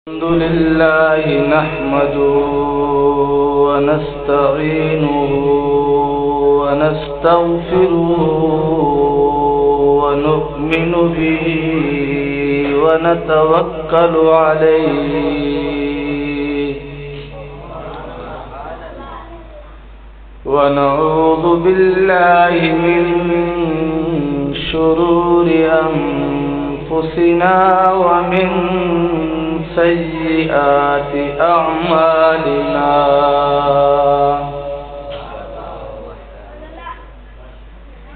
الحمد لله نحمده ونستعينه ونستغفره ونؤمن به ونتوكل عليه ونعوذ بالله من شرور أنفسنا ومن سيئات أعمالنا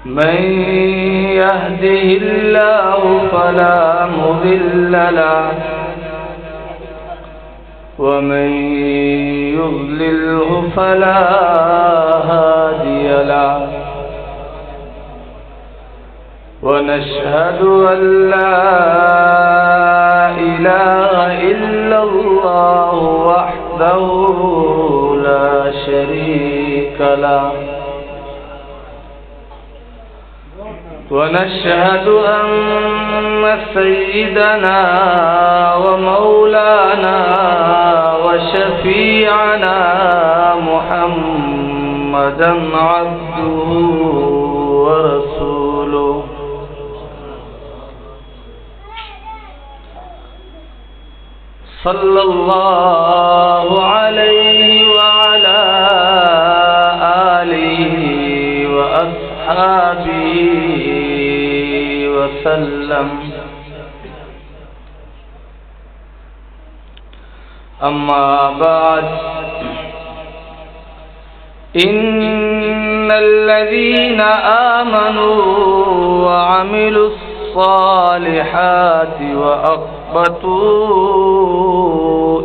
من يهده الله فلا مضل له ومن يضلله فلا هادي له ونشهد أن لا إله إلا الله وحده لا شريك له ونشهد أن سيدنا ومولانا وشفيعنا محمدا عبده ورسوله صلى الله عليه وعلى آله وأصحابه وسلم أما بعد إن الذين آمنوا وعملوا الصالحات وأخبتوا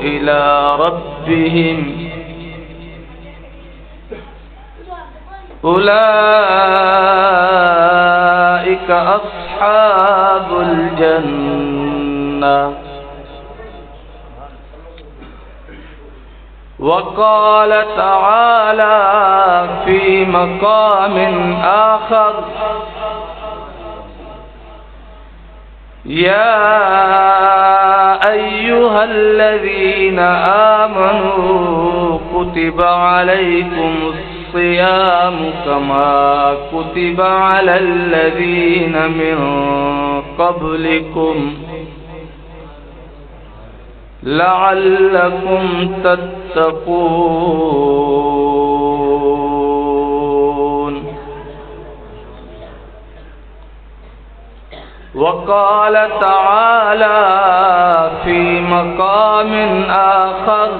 إلى ربهم أولئك أصحاب الجنة وقال تعالى في مقام آخر يا أيها الذين آمنوا كتب عليكم الصيام كما كتب على الذين من قبلكم لعلكم تتقون وقال تعالى في مقام آخر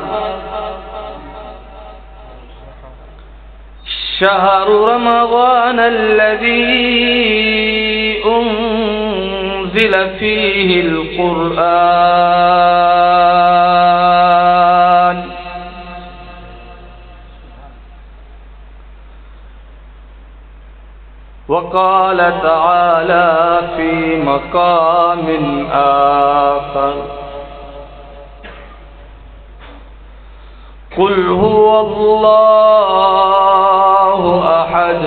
شهر رمضان الذي أنزل فيه القرآن وقال تعالى في مقام آخر قل هو الله أحد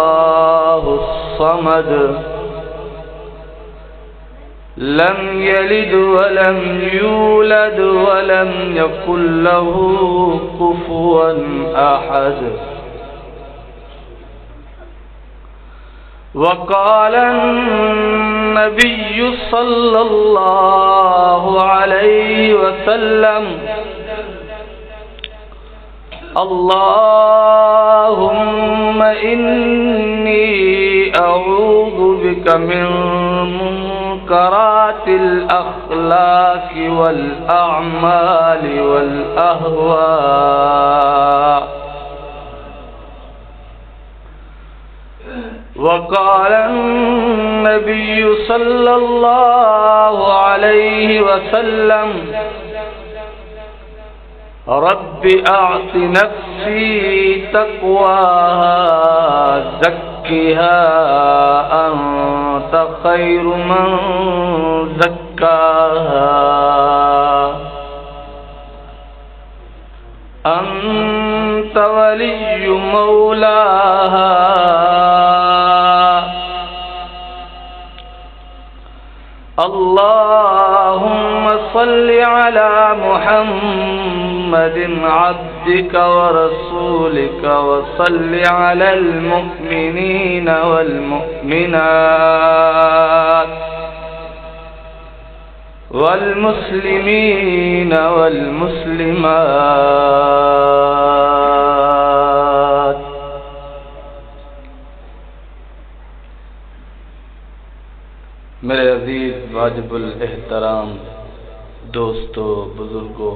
الله الصمد لم يلد ولم يولد ولم يكن له كفوا أحد وقال النبي صلى الله عليه وسلم اللهم إني أعوذ بك من منكرات الأخلاق والأعمال والأهواء وقال النبي صلى الله عليه وسلم رب أعط نفسي تقواها زكها أنت خير من زكاها أنت ولي مولاها اللهم صل على محمد عبدك ورسولك وصل على المؤمنين والمؤمنات والمسلمين والمسلمات. میرے عزیز واجب الاحترام دوستو، بزرگوں،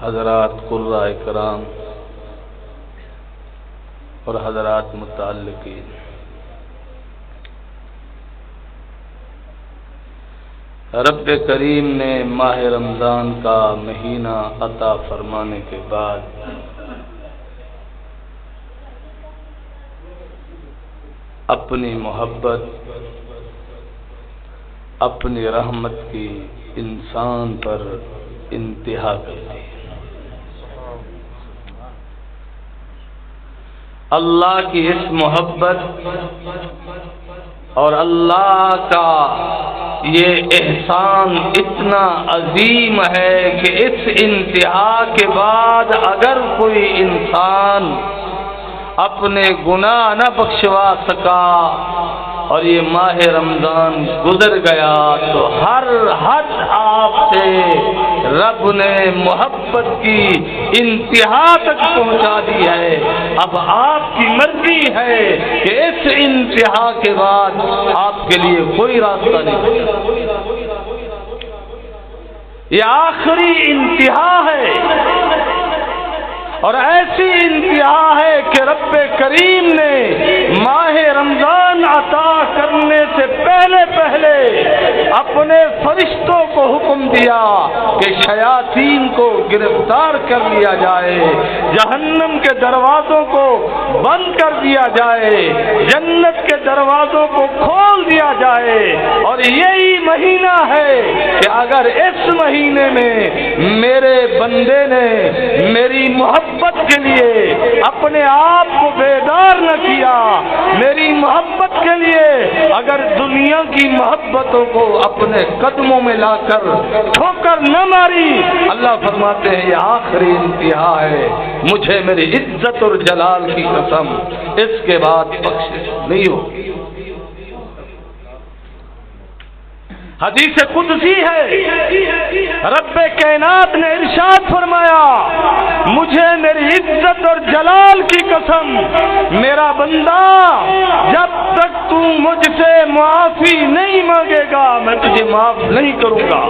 حضرات قراء کرام اور حضرات متعلقین، رب کریم نے ماہ رمضان کا مہینہ عطا فرمانے کے بعد اپنی محبت، اپنی رحمت کی انسان پر انتہا کر دی. اللہ کی اس محبت اور اللہ کا یہ احسان اتنا عظیم ہے کہ اس انتہا کے بعد اگر کوئی انسان اپنے گناہ نہ بخشوا سکا اور یہ ماہ رمضان گزر گیا تو ہر حد آپ سے رب نے محبت کی انتہا تک پہنچا دی ہے. اب آپ کی مرضی ہے کہ اس انتہا کے بعد آپ کے لیے کوئی راستہ نہیں. یہ آخری انتہا ہے اور ایسی انتہا ہے کہ رب کریم نے ماہ رمضان عطا کرنے سے پہلے اپنے فرشتوں کو حکم دیا کہ شیاطین کو گرفتار کر لیا جائے، جہنم کے دروازوں کو بند کر دیا جائے، جنت کے دروازوں کو کھول دیا جائے. اور یہی مہینہ ہے کہ اگر اس مہینے میں میرے بندے نے میری محبت کے لیے اپنے آپ کو بیدار نہ کیا، میری محبت کے لیے اگر دنیا کی محبتوں کو اپنے قدموں میں لا کر ٹھوکر نہ ماری، اللہ فرماتے ہیں یہ آخری انتہا ہے. مجھے میری عزت اور جلال کی قسم اس کے بعد بخشش نہیں ہوگی. حدیث قدسی ہے، رب کائنات نے ارشاد فرمایا مجھے میری عزت اور جلال کی قسم میرا بندہ جب تک تو مجھ سے معافی نہیں مانگے گا میں تجھے معاف نہیں کروں گا.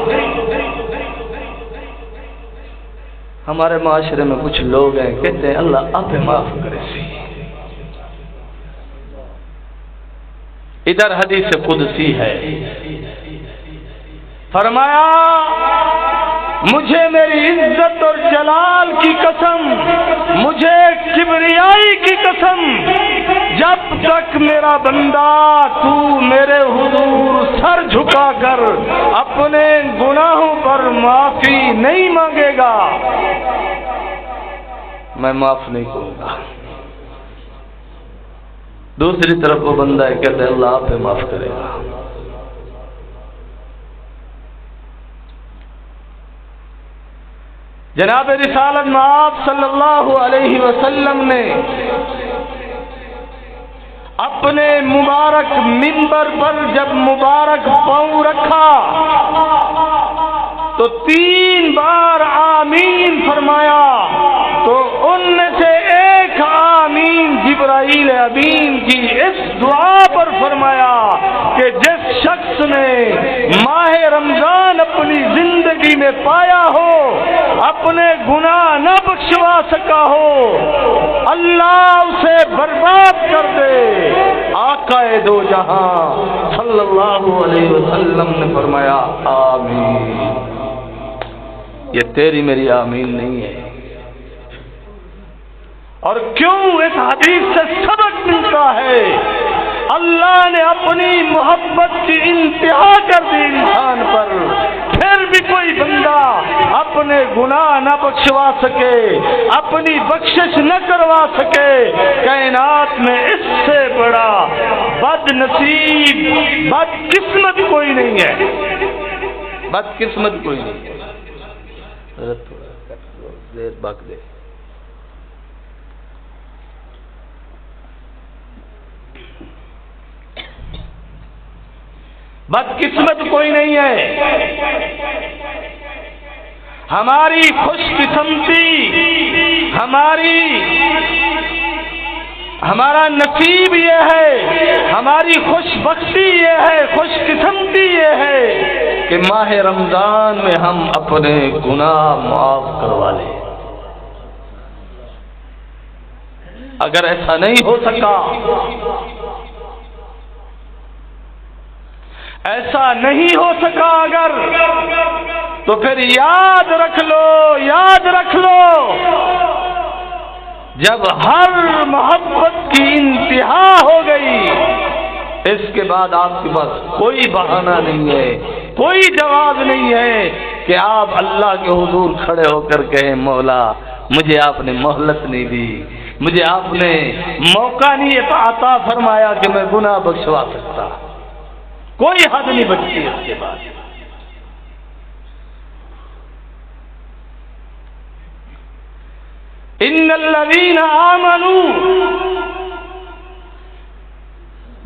ہمارے معاشرے میں کچھ لوگ ہیں کہتے ہیں اللہ آپ معاف کرے سی. ادھر حدیث قدسی ہے، فرمایا مجھے میری عزت اور جلال کی قسم، مجھے کبریائی کی قسم، جب تک میرا بندہ تو میرے حضور سر جھکا کر اپنے گناہوں پر معافی نہیں مانگے گا میں معاف نہیں کروں گا. دوسری طرف وہ بندہ ہے کہتے ہیں اللہ آپ معاف کرے گا. جناب رسالت مآب صلی اللہ علیہ وسلم نے اپنے مبارک منبر پر جب مبارک پاؤں رکھا تو 3 بار آمین فرمایا، تو ان میں سے ایک آمین جبرائیل امین کی اس دعا پر فرمایا کہ جس شخص نے ماہ رمضان اپنی زندگی میں پایا ہو، اپنے گناہ نہ بخشوا سکا ہو، اللہ اسے برباد کر دے. آقا دو جہاں صلی اللہ علیہ وسلم نے فرمایا آمین. یہ تیری میری آمین نہیں ہے. اور کیوں اس حدیث سے سبق ملتا ہے، اللہ نے اپنی محبت کی انتہا کر دی انسان پر، پھر بھی کوئی بندہ اپنے گناہ نہ بخشوا سکے، اپنی بخشش نہ کروا سکے، کائنات میں اس سے بڑا بد نصیب، بد قسمت کوئی نہیں ہے، بد قسمت کوئی نہیں ہے۔ دیر باق دے بد قسمت کوئی نہیں ہے۔ ہماری خوش قسمتی، ہمارا نصیب یہ ہے، ہماری خوش بختی یہ ہے، خوش قسمتی یہ ہے کہ ماہ رمضان میں ہم اپنے گناہ معاف کروا لیں۔ اگر ایسا نہیں ہو سکا، ایسا نہیں ہو سکا اگر، تو پھر یاد رکھ لو جب ہر محبت کی انتہا ہو گئی، اس کے بعد آپ کے پاس کوئی بہانہ نہیں ہے، کوئی جواب نہیں ہے کہ آپ اللہ کے حضور کھڑے ہو کر کہیں مولا مجھے آپ نے مہلت نہیں دی، مجھے آپ نے موقع نہیں عطا فرمایا کہ میں گناہ بخشوا سکتا۔ کوئی حد نہیں بچتی اس کے بعد۔ ان الذین آمنوا،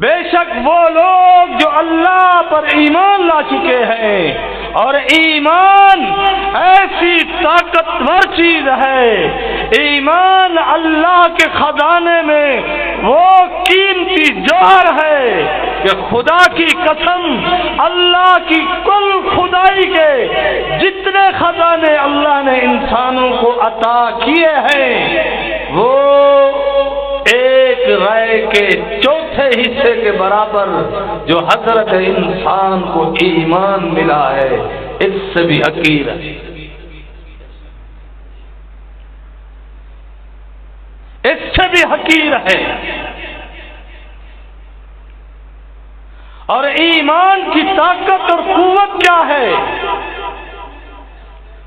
بے شک وہ لوگ جو اللہ پر ایمان لا چکے ہیں، اور ایمان ایسی طاقتور چیز ہے، ایمان اللہ کے خزانے میں وہ قیمتی جوہر ہے کہ خدا کی قسم، اللہ کی کل خدائی کے جتنے خزانے اللہ نے انسانوں کو عطا کیے ہیں، وہ ایک رائے کے چوتھے حصے کے برابر جو حضرت انسان کو ایمان ملا ہے، اس سے بھی حقیر ہے، اس سے بھی حقیر ہے۔ اور ایمان کی طاقت اور قوت کیا ہے؟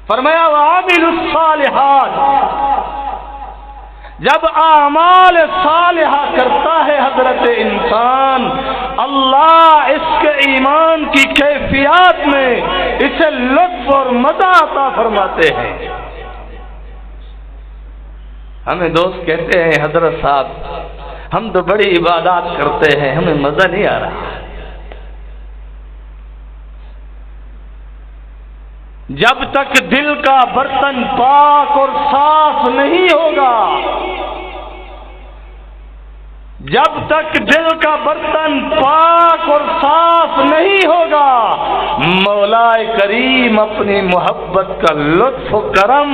فرمایا وَعَامِلُوا الصَّالِحَاتِ، جب اعمال صالحہ کرتا ہے حضرت انسان، اللہ اس کے ایمان کی کیفیات میں اسے لطف اور مزہ عطا فرماتے ہیں۔ ہمیں دوست کہتے ہیں حضرت صاحب ہم تو بڑی عبادات کرتے ہیں، ہمیں مزہ نہیں آ رہا۔ جب تک دل کا برتن پاک اور صاف نہیں ہوگا، جب تک دل کا برتن پاک اور صاف نہیں ہوگا، مولا کریم اپنی محبت کا لطف و کرم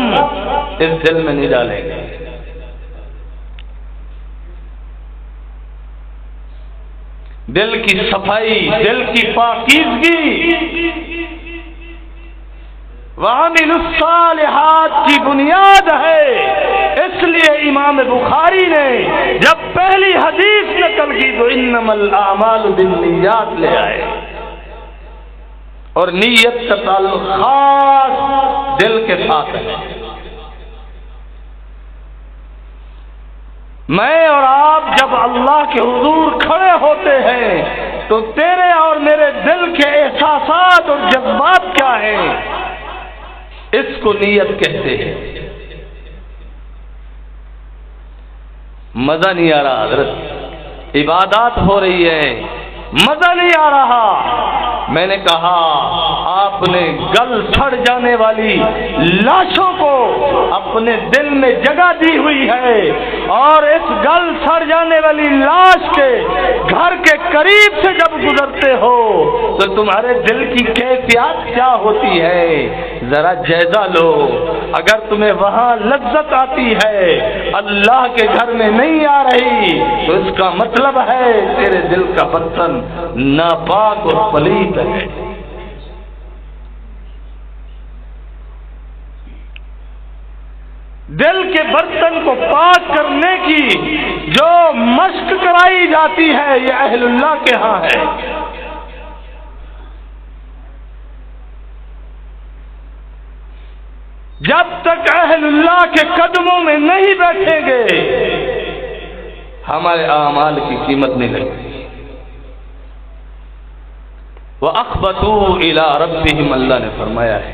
اس دل میں نہیں ڈالیں گے۔ دل کی صفائی، دل کی پاکیزگی وَعَامِلُوا الصَّالِحَاتِ کی بنیاد ہے۔ اس لیے امام بخاری نے جب پہلی حدیث نقل کی تو انما الاعمال بالنیات لے آئے، اور نیت کا تعلق خاص دل کے ساتھ ہے۔ میں اور آپ جب اللہ کے حضور کھڑے ہوتے ہیں تو تیرے اور میرے دل کے احساسات اور جذبات کیا ہیں؟ اس کو نیت کہتے ہیں۔ مزہ نہیں آ رہا حضرت، عبادات ہو رہی ہے، مزہ نہیں آ رہا۔ میں نے کہا آپ نے گل سڑ جانے والی لاشوں کو اپنے دل میں جگہ دی ہوئی ہے، اور اس گل سڑ جانے والی لاش کے گھر کے قریب سے جب گزرتے ہو تو تمہارے دل کی کیفیات کیا ہوتی ہے، ذرا جائزہ لو۔ اگر تمہیں وہاں لذت آتی ہے، اللہ کے گھر میں نہیں آ رہی، تو اس کا مطلب ہے تیرے دل کا برتن ناپاک اور پلیت ہے۔ دل کے برتن کو پاک کرنے کی جو مشق کرائی جاتی ہے یہ اہل اللہ کے ہاں ہے۔ جب تک اہل اللہ کے قدموں میں نہیں بیٹھیں گے ہمارے اعمال کی قیمت نہیں لگے گی۔ وَأَخْبَتُوا إِلَىٰ رَبِّهِمْ، اللہ نے فرمایا ہے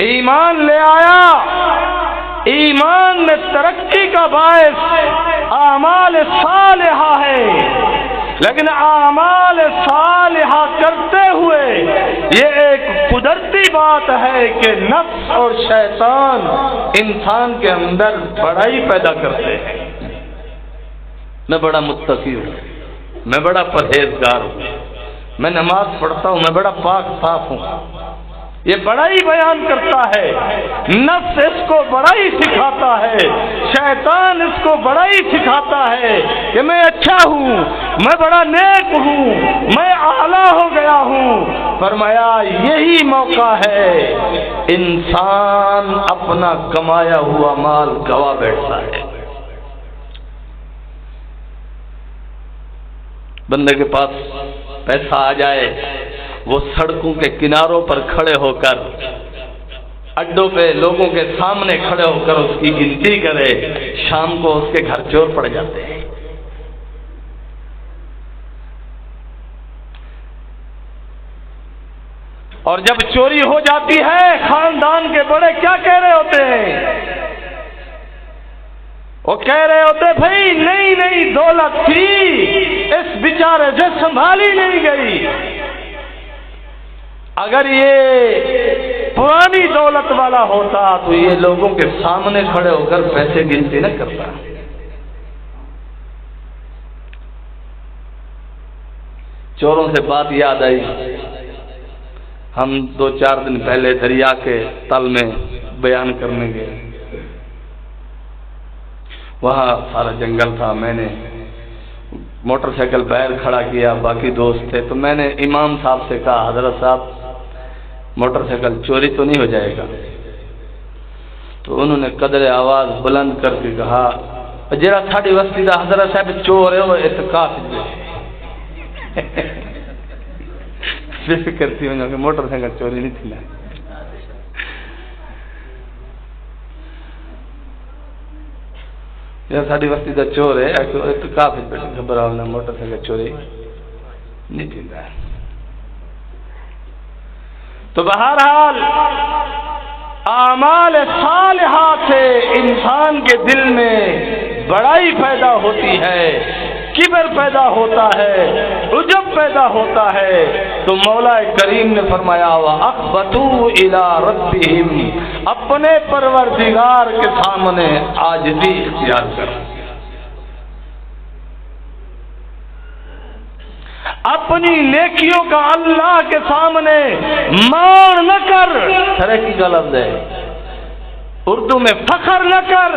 ایمان لے آیا، ایمان میں ترقی کا باعث اعمال صالحہ ہے، لیکن اعمال صالحہ کرتے ہوئے یہ ایک قدرتی بات ہے کہ نفس اور شیطان انسان کے اندر بڑائی پیدا کرتے ہیں۔ میں بڑا متقی ہوں، میں بڑا پرہیزگار ہوں، میں نماز پڑھتا ہوں، میں بڑا پاک صاف ہوں، یہ بڑائی بیان کرتا ہے۔ نفس اس کو بڑائی سکھاتا ہے، شیطان اس کو بڑائی سکھاتا ہے کہ میں اچھا ہوں، میں بڑا نیک ہوں، میں اعلیٰ ہو گیا ہوں۔ فرمایا یہی موقع ہے انسان اپنا کمایا ہوا مال گوا بیٹھتا ہے۔ بندے کے پاس پیسہ آ جائے، وہ سڑکوں کے کناروں پر کھڑے ہو کر، اڈوں پہ لوگوں کے سامنے کھڑے ہو کر اس کی گنتی کرے، شام کو اس کے گھر چور پڑ جاتے ہیں۔ اور جب چوری ہو جاتی ہے خاندان کے بڑے کیا کہہ رہے ہوتے ہیں؟ وہ کہہ رہے ہوتے بھائی نہیں دولت تھی، اس بیچارے سے سنبھالی نہیں گئی۔ اگر یہ پرانی دولت والا ہوتا تو یہ لوگوں کے سامنے کھڑے ہو کر پیسے گنتی نہ کرتا۔ چوروں سے بات یاد آئی، ہم 2-4 دن پہلے دریا کے تل میں بیان کرنے گئے، وہاں سارا جنگل تھا، میں نے موٹر سائیکل باہر کھڑا کیا، باقی دوست تھے، تو میں نے امام صاحب سے کہا حضرت صاحب موٹر سائیکل چوری تو نہیں ہو جائے گا؟ تو انہوں نے قدر آواز بلند کر کے کہا جرا ساڑی وسطی دا حضرت صاحب چور ہے وہ اتقاف فکر کرتی ہوں کہ موٹر سائیکل چوری نہیں تھی نا۔ ساری وسطی دا چور ہے اتقاف گھبراؤ نہ، موٹر سائیکل چوری نہیں تھی۔ تو بہرحال اعمال صالحہ سے انسان کے دل میں بڑائی پیدا ہوتی ہے، کبر پیدا ہوتا ہے، عجب پیدا ہوتا ہے۔ تو مولا کریم نے فرمایا وَأَخْبَتُوا إِلَىٰ رَبِّهِمْ، اپنے پروردگار کے سامنے عاجزی اختیار کرو، اپنی نیکیوں کا اللہ کے سامنے مان نہ کر، ترقی کا لفظ ہے، اردو میں فخر نہ کر،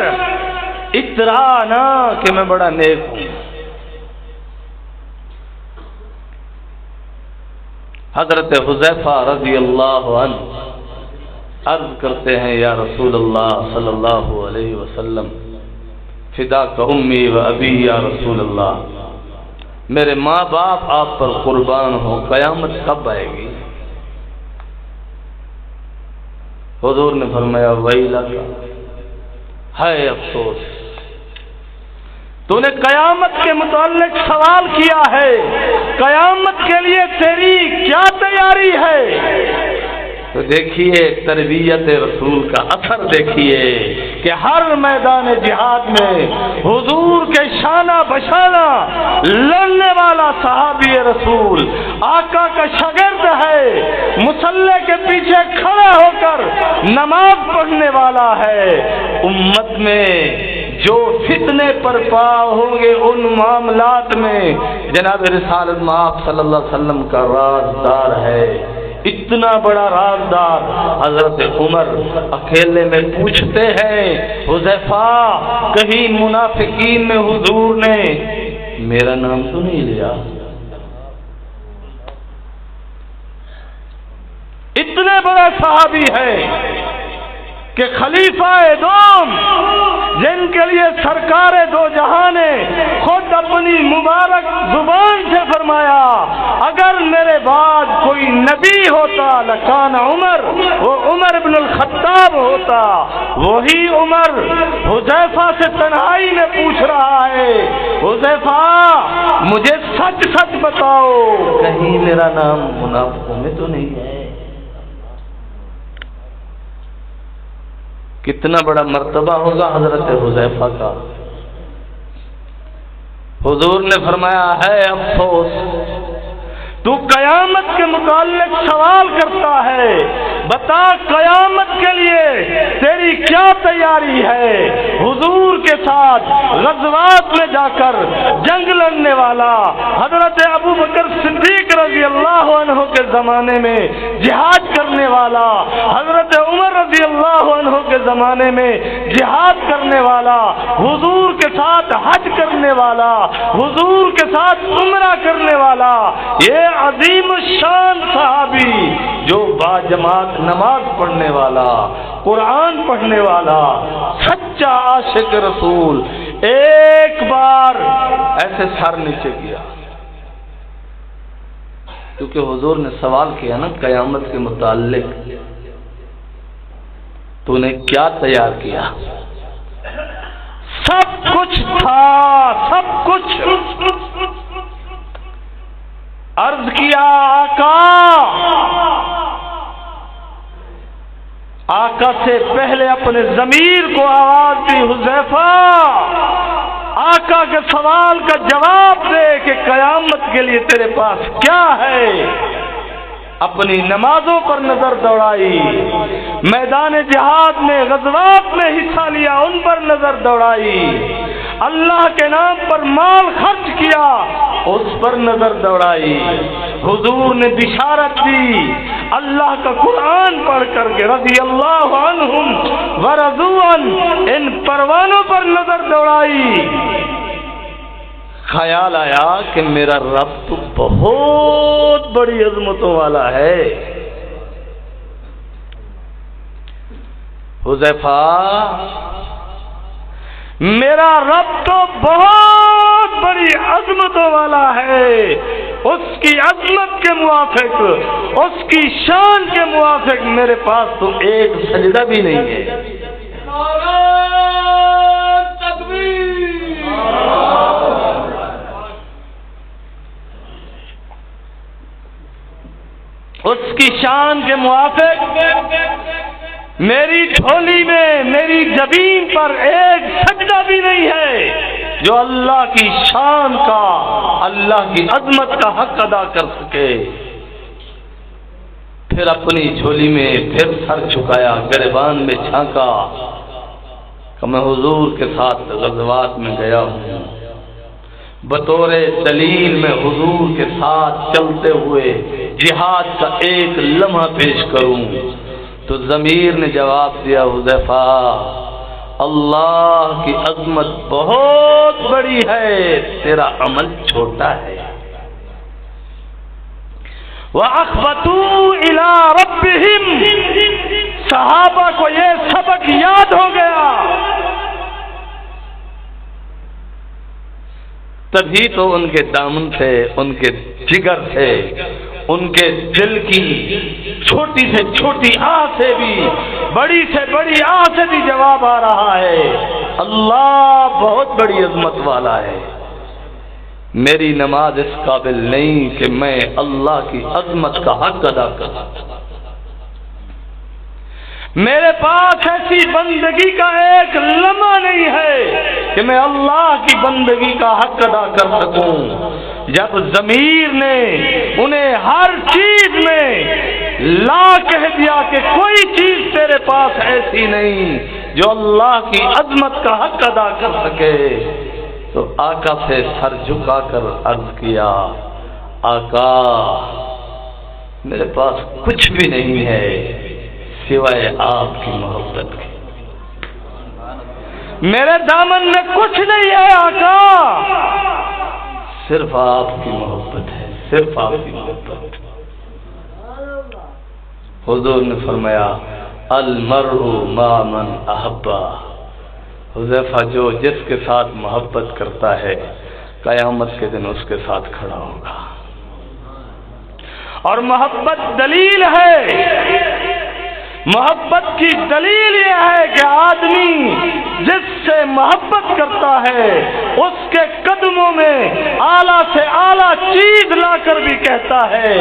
اترا نہ کہ میں بڑا نیک ہوں۔ حضرت حذیفہ رضی اللہ عنہ عرض کرتے ہیں یا رسول اللہ صلی اللہ علیہ وسلم فداک امی و ابی یا رسول اللہ، میرے ماں باپ آپ پر قربان ہو، قیامت کب آئے گی؟ حضور نے فرمایا ویلک، ہے افسوس، تو نے قیامت کے متعلق سوال کیا ہے، قیامت کے لیے تیری کیا تیاری ہے؟ تو دیکھیے تربیت رسول کا اثر دیکھیے کہ ہر میدان جہاد میں حضور کے شانہ بشانہ لڑنے والا صحابی رسول آقا کا شاگرد ہے، مصلی کے پیچھے کھڑا ہو کر نماز پڑھنے والا ہے۔ امت میں جو فتنے پر پا ہوں گے ان معاملات میں جناب رسالت مآب صلی اللہ علیہ وسلم کا رازدار ہے، اتنا بڑا رازدار۔ حضرت عمر اکیلے میں پوچھتے ہیں حذیفہ کہیں منافقین میں حضور نے میرا نام تو نہیں لیا؟ اتنے بڑا صحابی ہے کہ خلیفہ دوم جن کے لیے سرکار دو جہاں نے خود اپنی مبارک زبان سے فرمایا اگر میرے بعد کوئی نبی ہوتا لکان عمر، وہ عمر بن الخطاب ہوتا. وہی عمر حذیفہ سے تنہائی میں پوچھ رہا ہے، حذیفہ مجھے سچ سچ بتاؤ، کہیں میرا نام منافقوں میں تو نہیں ہے؟ کتنا بڑا مرتبہ ہوگا حضرت حذیفہ کا. حضور نے فرمایا ہے افسوس تو قیامت کے متعلق سوال کرتا ہے، بتا قیامت کے لیے تیری کیا تیاری ہے؟ حضور کے ساتھ غزوات میں جا کر جنگ لڑنے والا حضرت ابو بکر صدیق رضی اللہ عنہ کے زمانے میں جہاد کرنے والا، حضرت عمر رضی اللہ عنہ کے زمانے میں جہاد کرنے والا، حضور کے ساتھ حج کرنے والا، حضور کے ساتھ عمرہ کرنے والا، یہ عظیم الشان صحابی جو باجماعت نماز پڑھنے والا، قرآن پڑھنے والا، سچا عاشق رسول، ایک بار ایسے سر نیچے کیا، کیونکہ حضور نے سوال کیا نا قیامت کے متعلق، تو نے کیا تیار کیا؟ سب کچھ تھا، سب کچھ. عرض کیا آقا سے پہلے اپنے ضمیر کو آواز دی، حذیفہ آقا کے سوال کا جواب دے کہ قیامت کے لیے تیرے پاس کیا ہے. اپنی نمازوں پر نظر دوڑائی، میدان جہاد میں غزوات میں حصہ لیا ان پر نظر دوڑائی، اللہ کے نام پر مال خرچ کیا اس پر نظر دوڑائی. حضور نے بشارت دی اللہ کا قرآن پڑھ کر کے رضی اللہ عنہم ورضوا عنہ، ان پروانوں پر نظر دوڑائی. خیال آیا کہ میرا رب تو بہت بڑی عظمتوں والا ہے. حذیفہ میرا رب تو بہت بڑی عظمتوں والا ہے، اس کی عظمت کے موافق، اس کی شان کے موافق میرے پاس تو ایک سجدہ بھی نہیں ہے. اس کی شان کے موافق میری جھولی میں، میری جبین پر ایک سجدہ بھی نہیں ہے جو اللہ کی شان کا، اللہ کی عظمت کا حق ادا کر سکے. پھر اپنی جھولی میں پھر سر جھکایا، گریبان میں جھانکا کہ میں حضور کے ساتھ غزوات میں گیا ہوں، بطور دلیل میں حضور کے ساتھ چلتے ہوئے جہاد کا ایک لمحہ پیش کروں. تو ضمیر نے جواب دیا حذیفہ اللہ کی عظمت بہت بڑی ہے، تیرا عمل چھوٹا ہے. وَأَخْبَتُوا إِلَىٰ رَبِّهِمْ، صحابہ کو یہ سبق یاد ہو گیا. تبھی تو ان کے دامن تھے، ان کے جگر تھے، ان کے دل کی چھوٹی سے چھوٹی آہ سے بھی، بڑی سے بڑی آہ سے بھی جواب آ رہا ہے اللہ بہت بڑی عظمت والا ہے. میری نماز اس قابل نہیں کہ میں اللہ کی عظمت کا حق ادا کروں. میرے پاس ایسی بندگی کا ایک لمحہ نہیں ہے کہ میں اللہ کی بندگی کا حق ادا کر سکوں. جب ضمیر نے انہیں ہر چیز میں لا کہہ دیا کہ کوئی چیز تیرے پاس ایسی نہیں جو اللہ کی عظمت کا حق ادا کر سکے، تو آقا سے سر جھکا کر عرض کیا آقا میرے پاس کچھ بھی نہیں ہے سوائے آپ کی محبت کی، میرے دامن میں کچھ نہیں ہے آقا، صرف آپ کی محبت ہے، صرف آپ کی محبت. حضور نے فرمایا المرء مع من احبا، حذیفہ جو جس کے ساتھ محبت کرتا ہے قیامت کے دن اس کے ساتھ کھڑا ہوگا. اور محبت دلیل ہے، محبت کی دلیل یہ ہے کہ آدمی جس سے محبت کرتا ہے اس کے قدموں میں اعلیٰ سے اعلیٰ چیز لا کر بھی کہتا ہے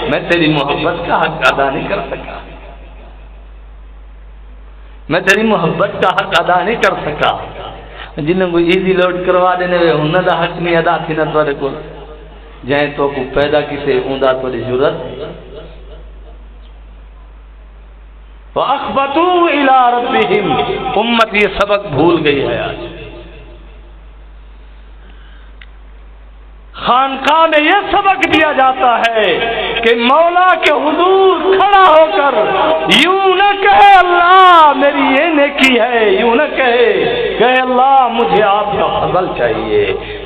میں تیری محبت کا حق ادا نہیں کر سکا، میں تیری محبت کا حق ادا نہیں کر سکا۔ جنہوں کو ایزی لوڈ کروا دینے ہوئے انہوں دا حق نہیں ادا تھی نہ تھوڑے کو جائیں تو کو پیدا کسے اوندا تھوڑی ضرورت۔ وَأَخْبَتُوا إِلَىٰ رَبِّهِمْ، امت یہ سبق بھول گئی ہے آج۔ خانقاہ میں یہ سبق دیا جاتا ہے کہ مولا کے حضور کھڑا ہو کر یوں نہ کہے اللہ میری یہ نیکی ہے، یوں نہ کہے اللہ مجھے آپ کا فضل چاہیے،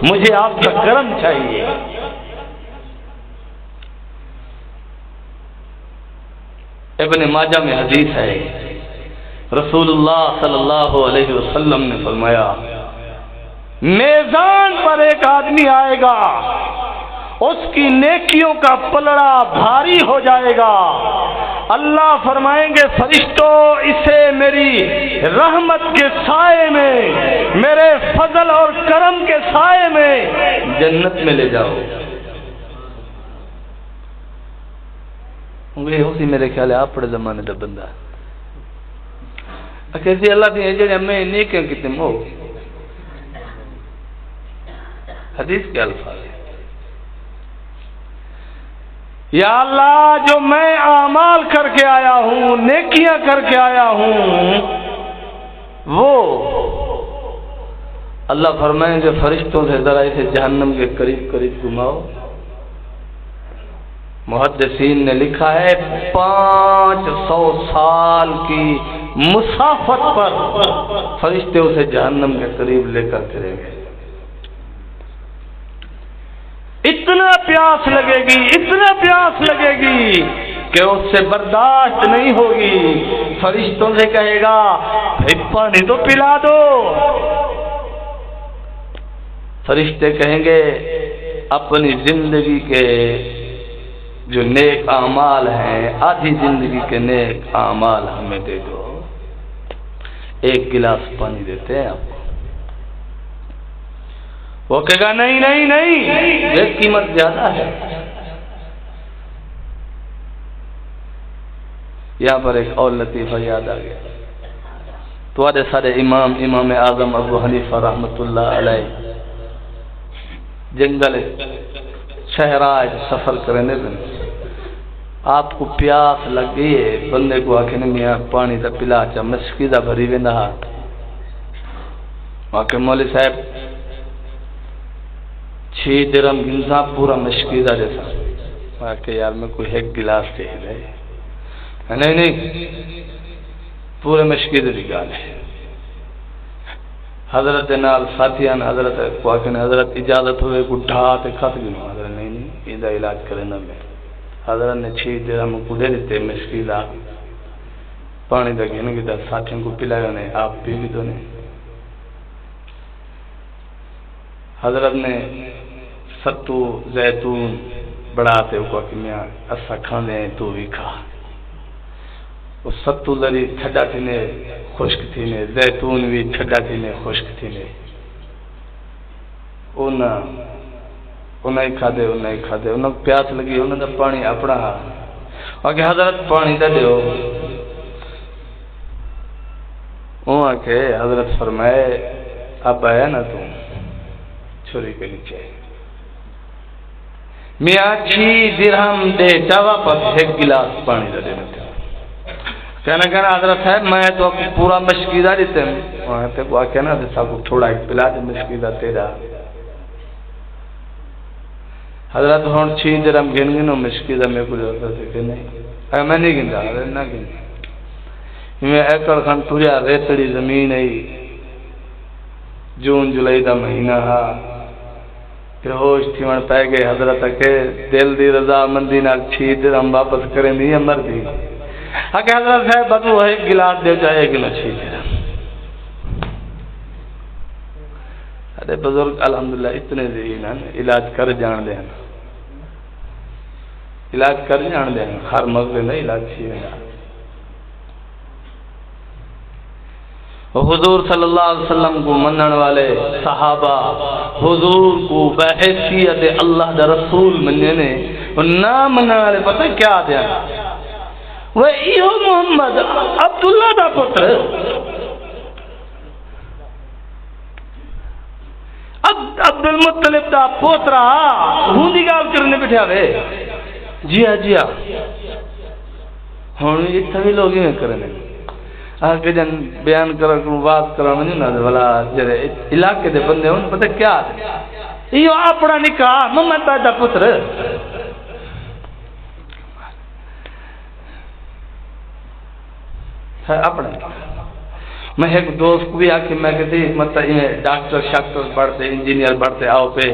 مجھے آپ کا کرم چاہیے۔ ابن ماجہ میں حدیث ہے، رسول اللہ صلی اللہ علیہ وسلم نے فرمایا میزان پر ایک آدمی آئے گا، اس کی نیکیوں کا پلڑا بھاری ہو جائے گا، اللہ فرمائیں گے فرشتوں اسے میری رحمت کے سائے میں، میرے فضل اور کرم کے سائے میں جنت میں لے جاؤ۔ اسی میرے خیال ہے آپ پڑے زمانے کا بندہ کیسی اللہ کی جڑے میں نیکیاں کتنے ہو حدیث کے الفاظ ہے، یا اللہ جو میں اعمال کر کے آیا ہوں، نیکیاں کر کے آیا ہوں، وہ اللہ فرمائیں گے فرشتوں سے ذرا اسے جہنم کے قریب قریب گھماؤ۔ محدثین نے لکھا ہے 500 سال کی مسافت پر فرشتے اسے جہنم کے قریب لے کر کریں گے۔ اتنا پیاس لگے گی، اتنا پیاس لگے گی کہ اس سے برداشت نہیں ہوگی، فرشتوں سے کہے گا بھائی پانی تو پلا دو۔ فرشتے کہیں گے اپنی زندگی کے جو نیک اعمال ہیں، آدھی زندگی کے نیک اعمال ہمیں دے دو، ایک گلاس پانی دیتے ہیں آپ کو۔ وہ کہے گا نہیں نہیں نہیں، یہ قیمت زیادہ ہے۔ یہاں پر ایک اور لطیفہ یاد آ گیا، تمہارے سارے امام اعظم ابو حنیفہ رحمۃ اللہ علیہ جنگل شہراج سفر کرنے دن آپ کو پیاس لگ گئی ہے، بندے کو آخر میاں پانی تا پلا چا مشکی دا بھری ویندا آخر مولوی صاحب 6 درہم گنزا پورا مشکی دا جیسا آخر یار میں کوئی ایک گلاس چاہیے نہیں نہیں پورے مشکی دے دی گال ہے۔ حضرت نال ساتھیان حضرت کو آخر حضرت اجازت ہوئے کو ڈھا تے کھت گنو، حضرت نہیں نہیں یہ علاج کرے نہ میں۔ حضرت نے 6 درہم کو دے دیتے مشکی دا پانی دا گھن گیا، ساتھیوں کو پلایا نے، آپ پی بھی تو نہیں۔ حضرت نے ستو زیتون بڑھاتے کو کہ میاں اسا کھانے ہیں تو بھی کھا۔ وہ ستو لری ٹھڈا تھی نے خشک تھی نے، زیتون بھی ٹھڈا تھی نے خشک تھی نے، انہیں کھا دے انہیں پیاس لگی، انہیں دا پانی اپنا آگے حضرت پانی دا دیو۔ وہاں کے حضرت فرمائے اب آیا نا تم چھری کے نیچے میاں 6 درہم دے چا واپس ایک گلاس پانی دا دینا تھا۔ کہنا حضرت صاحب میں تو پورا مشکیدہ دیتے ہیں، وہاں تے کو آکے نا دیسا کو تھوڑا ایک پلا دے مشکیدہ تیرا۔ حضرت ہون 6 درہم گن گنو مشکیدہ میں کو جاتا تھے کہ نہیں میں نہیں گن رہا، حضرت نہ گن میں ایکڑ خان توریا ریتڑی زمین ہے، جون جولائی دا مہینہ ہا کہ ہوش تھی من پہ گئے حضرت کے دل دی رضا مندی نال 6 درہم واپس کریں دی امر دی۔ کہ حضرت صاحب بدو ایک گلاس دے جائے ایک نہ 6 درہم۔ ارے بزرگ الحمدللہ اتنے ذہین ہیں، علاج کر جان دے ہیں، علاج کر جان دیں ہر مغزے نہیں علاج تھی ویندہ حضور صلی اللہ علیہ وسلم کو منن والے صحابہ حضور کو بحیثیت اللہ دا رسول مننے اور نہ منن والے پتہ کیا دیا وہ ایہو محمد عبداللہ دا پتر عبد المطلب دا پوترا ہوندی گال کرنے بیٹھے آوے جی ہاں ہوں اتنا بھی لوگ ہی کرنے آگے جن بیان کرو بات کرو نہیں نا والا جڑے علاقے دے بندے ہوں پتہ کیا یہ اپنا نکاح محمد دا پتر اپنا میں ایک دوست کو بھی آکے میں کہتی مطلب ڈاکٹر شاکٹر بڑھتے انجینئر بڑھتے آؤ پہ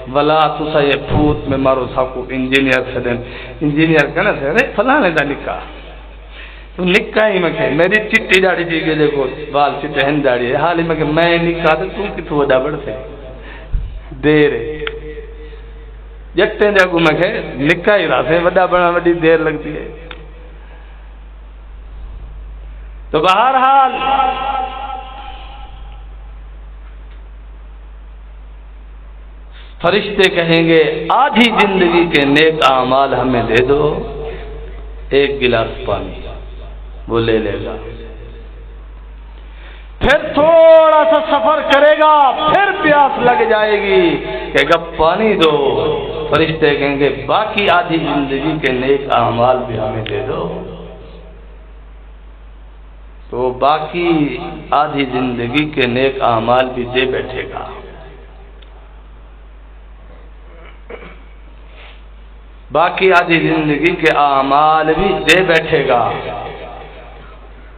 ولا تسا یہ پھوت میں مارو ساکو انجینئر سے دیں انجینئر کہنا سے رہے فلانے دا نکاح تو نکاح ہی میں کہے میری چٹی داڑی تھی کہ دیکھو بال چٹے ہن داڑی ہے حالی میں کہ میں نکاح تو تم کتو وڈا بڑھتے دیر جٹیں دیکھو میں کہے نکاح ہی رہا سے وڈا بڑھا وڈی دیر لگتی ہے تو بہرحال فرشتے کہیں گے آدھی زندگی کے نیک اعمال ہمیں دے دو ایک گلاس پانی وہ لے لے گا پھر تھوڑا سا سفر کرے گا پھر پیاس لگ جائے گی کہ گا پانی دو فرشتے کہیں گے باقی آدھی زندگی کے نیک اعمال بھی ہمیں دے دو تو باقی آدھی زندگی کے نیک اعمال بھی دے بیٹھے گا باقی آدھی زندگی کے اعمال بھی دے بیٹھے گا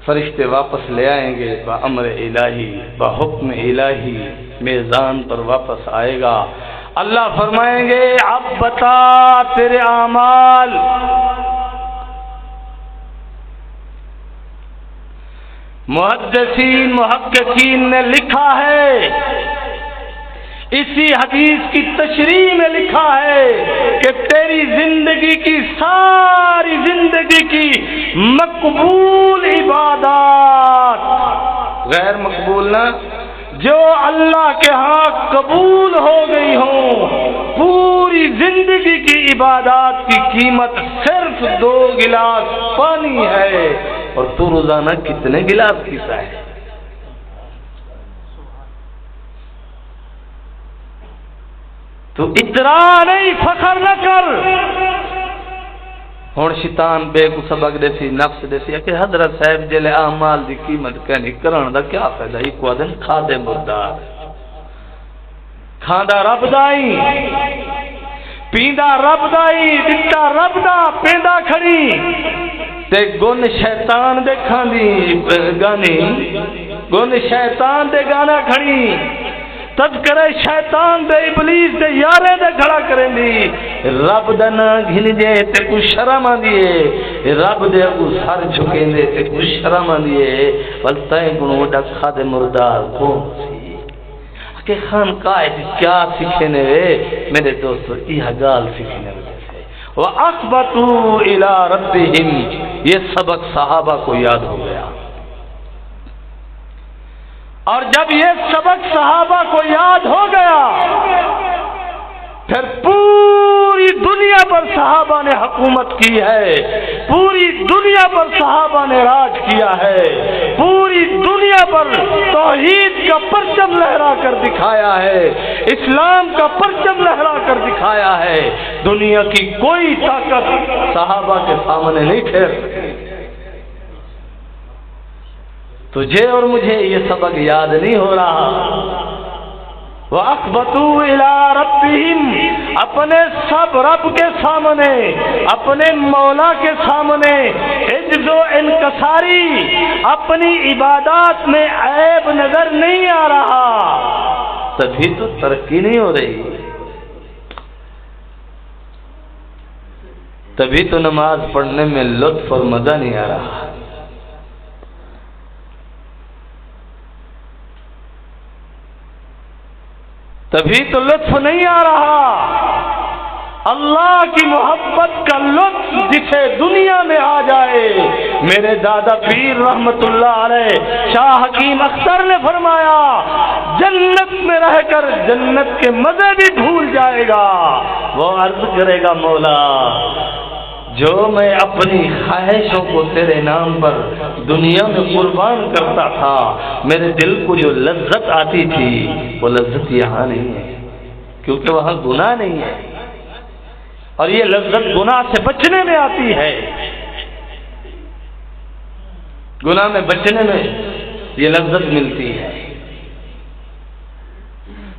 فرشتے واپس لے آئیں گے بامر الہی بحکم الہی میزان پر واپس آئے گا اللہ فرمائیں گے اب بتا تیرے اعمال محدثین محققین نے لکھا ہے اسی حدیث کی تشریح میں لکھا ہے کہ تیری زندگی کی ساری زندگی کی مقبول عبادات غیر مقبول نہ جو اللہ کے ہاں قبول ہو گئی ہوں پوری زندگی کی عبادات کی قیمت صرف 2 گلاس پانی ہے اور تو روزانہ کتنے گلاس پیتا ہے تو اترا نہیں فخر نہ کر ہون شیطان بے کو سبق دیسی نفس دیسی کہ حضرت صاحب جلے اعمال دی قیمت کہنی کرن دا کیا فائدہ ایک وادن کھا دے مردار کھاندا رب دائی پیندا رب دائی دتا رب دا پیندا کھڑی تے گن شیطان دے کھاندی گانی گن شیطان دے گانا کھڑی تذکرہ شیطان دے ابلیس دے یارے دے کھڑا کریں دی رب دا نا گھن جے تے کچھ شرم آدیے رب دے کو سر جھکیں دے تے کچھ شرم آدیے بلتائیں کنو وڈا کھاد مردار کون سی کہ خانقاہ کیا سکھنے وے میرے دوستو یہ گال سکھنے وے وَأَخْبَتُوا إِلَىٰ رَبِّهِمْ یہ سبق صحابہ کو یاد ہو گیا اور جب یہ سبق صحابہ کو یاد ہو گیا پھر پوری دنیا پر صحابہ نے حکومت کی ہے پوری دنیا پر صحابہ نے راج کیا ہے پوری دنیا پر توحید کا پرچم لہرا کر دکھایا ہے اسلام کا پرچم لہرا کر دکھایا ہے دنیا کی کوئی طاقت صحابہ کے سامنے نہیں ٹھہر سکتی تجھے اور مجھے یہ سبق یاد نہیں ہو رہا وَأَخْبَتُوا إِلَىٰ رَبِّهِمْ اپنے سب رب کے سامنے اپنے مولا کے سامنے عجز و انکساری اپنی عبادات میں عیب نظر نہیں آ رہا تبھی تو ترقی نہیں ہو رہی تبھی تو نماز پڑھنے میں لطف اور مزہ نہیں آ رہا تبھی تو لطف نہیں آ رہا اللہ کی محبت کا لطف جسے دنیا میں آ جائے، میرے دادا پیر رحمت اللہ علیہ شاہ حکیم اختر نے فرمایا جنت میں رہ کر جنت کے مزے بھی بھول جائے گا۔ وہ عرض کرے گا مولا جو میں اپنی خواہشوں کو تیرے نام پر دنیا میں قربان کرتا تھا، میرے دل کو جو لذت آتی تھی وہ لذت یہاں نہیں ہے، کیونکہ وہاں گناہ نہیں ہے، اور یہ لذت گناہ سے بچنے میں آتی ہے۔ گناہ میں بچنے میں یہ لذت ملتی ہے۔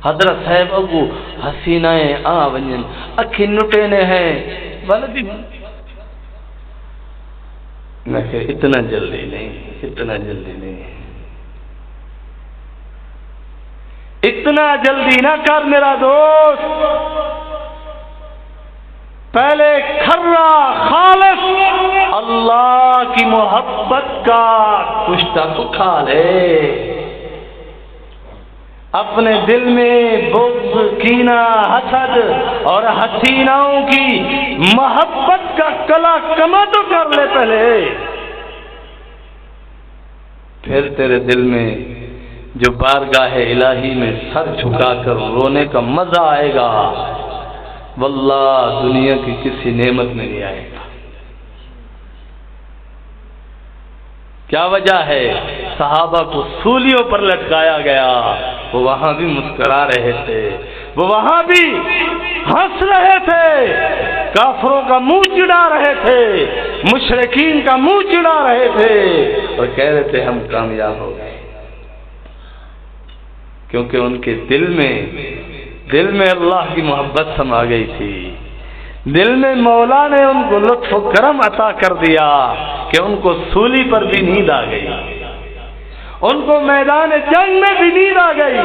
حضرت صاحب اگو حسینائیں آ ونجن اکھی نٹے نے ہیں ولدی میں کہ اتنا جلدی نہیں، اتنا جلدی نہیں، اتنا جلدی نہ کر میرا دوست، پہلے کھرا خالص اللہ کی محبت کا کشتہ تو کھا لے، اپنے دل میں بغض، کینہ، حسد اور حسیناؤں کی محبت کا کلا کما تو کر لے پہلے، پھر تیرے دل میں جو بارگاہ الہی میں سر جھکا کر رونے کا مزہ آئے گا، واللہ دنیا کی کسی نعمت میں نہیں آئے گا۔ کیا وجہ ہے؟ صحابہ کو سولیوں پر لٹکایا گیا، وہ وہاں بھی مسکرا رہے تھے، وہ وہاں بھی ہنس رہے تھے، کافروں کا منہ چڑھا رہے تھے، مشرکین کا منہ چڑھا رہے تھے، اور کہہ رہے تھے ہم کامیاب ہو گئے، کیونکہ ان کے دل میں اللہ کی محبت سما گئی تھی، دل میں مولا نے ان کو لطف و کرم عطا کر دیا کہ ان کو سولی پر بھی نیند آ گئی، ان کو میدان جنگ میں بھی نیند آ گئی۔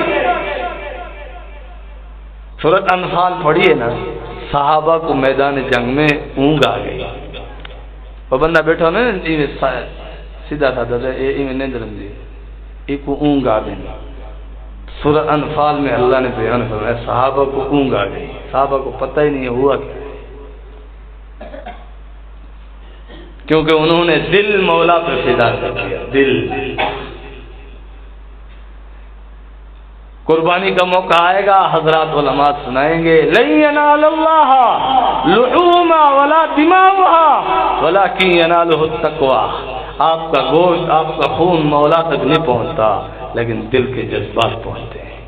سورۃ انفال پڑھیے نا، صحابہ کو میدان جنگ میں اونگ آ گئی، وہ بندہ بیٹھا نا سیدھا تھا نیند رنجی ایک کو اونگ آ گئی۔ سورۃ انفال میں اللہ نے بیان فرمایا صحابہ کو اونگ آ گئی، صحابہ کو پتہ ہی نہیں ہوا کیونکہ انہوں نے دل مولا پہ فدا کر دیا، دل۔ قربانی کا موقع آئے گا، حضرات علماء سنائیں گے لن ینال اللہ لحوما ولا دماؤها ولکن ینالہ التقوی، آپ کا گوشت، آپ کا خون مولا تک نہیں پہنچتا، لیکن دل کے جذبات پہنچتے ہیں۔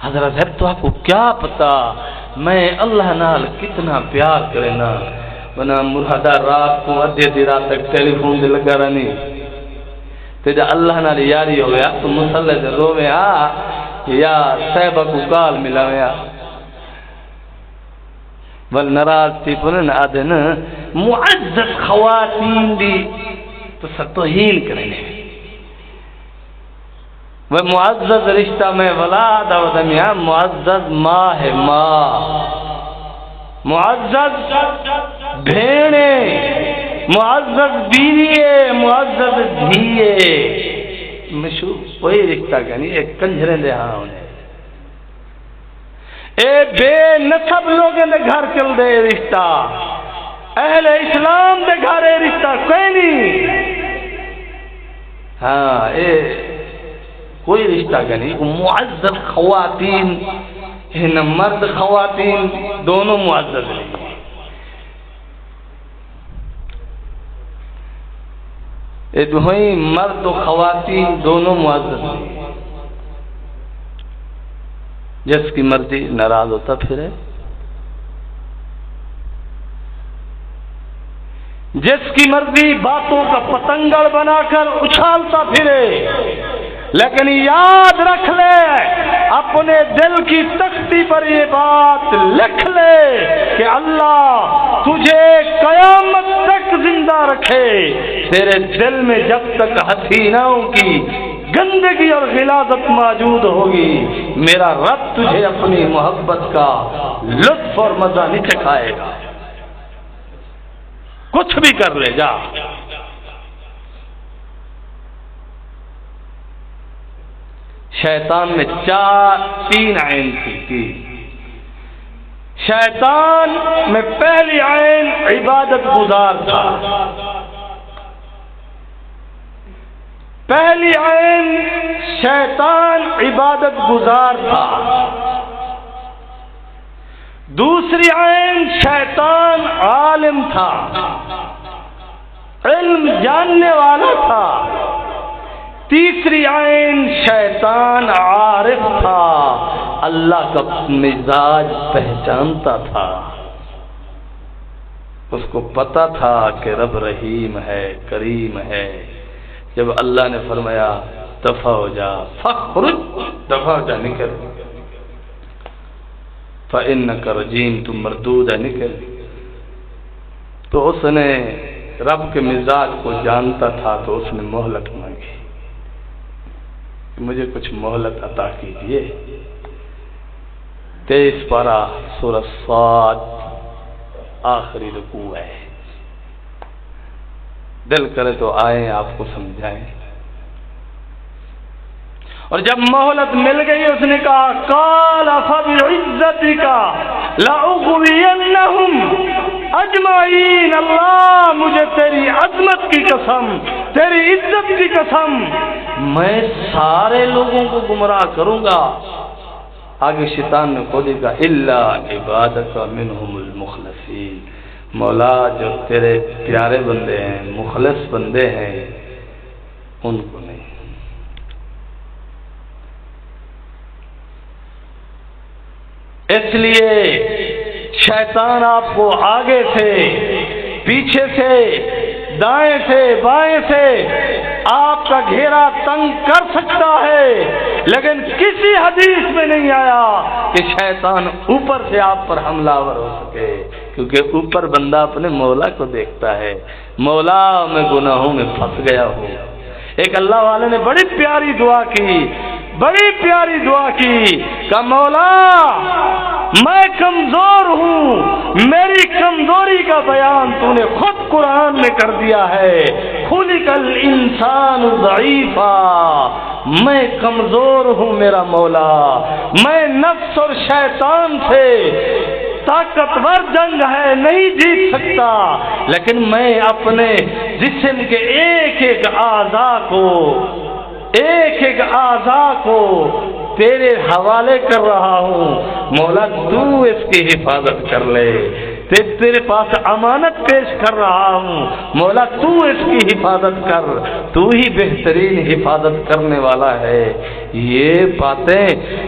حضرت صاحب تو آپ کو کیا پتا میں اللہ نال کتنا پیار کرے نا، بنا مرہدہ رات کو ادھی رات تک ٹیلی فون دے لگا رہنی، تے جا اللہ نال یاری ہو گیا تو مسلح سے روے آ یا صاحبہ کو کال ملاوے آ ول ناراض تھی پنن آدھن معزز خواتین دی تو ستوہین کریں گے، وہ معزز رشتہ میں ولاد و دمیا، معزز ماں ہے، ماں معزز بھیڑے، معزز بیویے، معزز دھیے، مشہور کوئی رشتہ کا نہیں، ایک کنجریں دے ہاں انہیں اے بے نسب لوگوں دے گھر چل دے رشتہ، اہل اسلام دے گھر رشتہ کوئی نہیں، ہاں اے کوئی رشتہ کا نہیں، معزز خواتین ہیں، مرد خواتین دونوں معزز ہیں، اے دوہیں مرد و خواتین دونوں معزز ہیں، جس کی مرضی ناراض ہوتا پھرے، جس کی مرضی باتوں کا پتنگڑ بنا کر اچھالتا پھرے، لیکن یاد رکھ لے اپنے دل کی تختی پر یہ بات لکھ لے کہ اللہ تجھے قیامت تک زندہ رکھے، تیرے دل میں جب تک حسیناؤں کی گندگی اور غلاظت موجود ہوگی، میرا رب تجھے اپنی محبت کا لطف اور مزہ نہیں چکھائے گا، کچھ بھی کر لے جا۔ شیطان میں تین عین تھی، شیطان میں پہلی عین عبادت گزار تھا، پہلی عین شیطان عبادت گزار تھا، دوسری عین شیطان عالم تھا، علم جاننے والا تھا، تیسری عین شیطان عارف تھا، اللہ کا مزاج پہچانتا تھا، اس کو پتا تھا کہ رب رحیم ہے، کریم ہے۔ جب اللہ نے فرمایا دفع ہو جا، فخرج، دفع ہو جا، نکل، فإنک رجیم، تم مردود ہے، نکل، تو اس نے رب کے مزاج کو جانتا تھا، تو اس نے مہلت مانگی، مجھے کچھ مہلت عطا کیجیے۔ 23 پارہ سورہ صاد، آخری رکوع ہے، دل کرے تو آئیں آپ کو سمجھائیں۔ اور جب مہلت مل گئی اس نے کہا قال فبعزتک لأغوینہم اجمعین، اللہ مجھے تیری عظمت کی قسم، تیری عزت کی قسم، میں سارے لوگوں کو گمراہ کروں گا۔ آگے شیطان نے خود ہی کہا الا عبادک منہم المخلصین، مولا جو تیرے پیارے بندے ہیں، مخلص بندے ہیں، ان کو نہیں۔ اس لیے شیطان آپ کو آگے سے، پیچھے سے، دائیں سے، بائیں سے آپ کا گھیرا تنگ کر سکتا ہے، لیکن کسی حدیث میں نہیں آیا کہ شیطان اوپر سے آپ پر حملہ آور ہو سکے، کیونکہ اوپر بندہ اپنے مولا کو دیکھتا ہے۔ مولا میں گناہوں میں پھنس گیا ہوں۔ ایک اللہ والے نے بڑی پیاری دعا کی، بڑی پیاری دعا کی کہ مولا میں کمزور ہوں، میری کمزوری کا بیان تو نے خود قرآن میں کر دیا ہے، خلق الانسان ضعیفا، میں کمزور ہوں میرا مولا، میں نفس اور شیطان سے طاقتور جنگ ہے، نہیں جیت سکتا، لیکن میں اپنے جسم کے ایک ایک اعضاء کو تیرے حوالے کر رہا ہوں، مولا تو اس کی حفاظت کر لے، تیرے پاس امانت پیش کر رہا ہوں، مولا تو اس کی حفاظت کر، تو ہی بہترین حفاظت کرنے والا ہے۔ یہ باتیں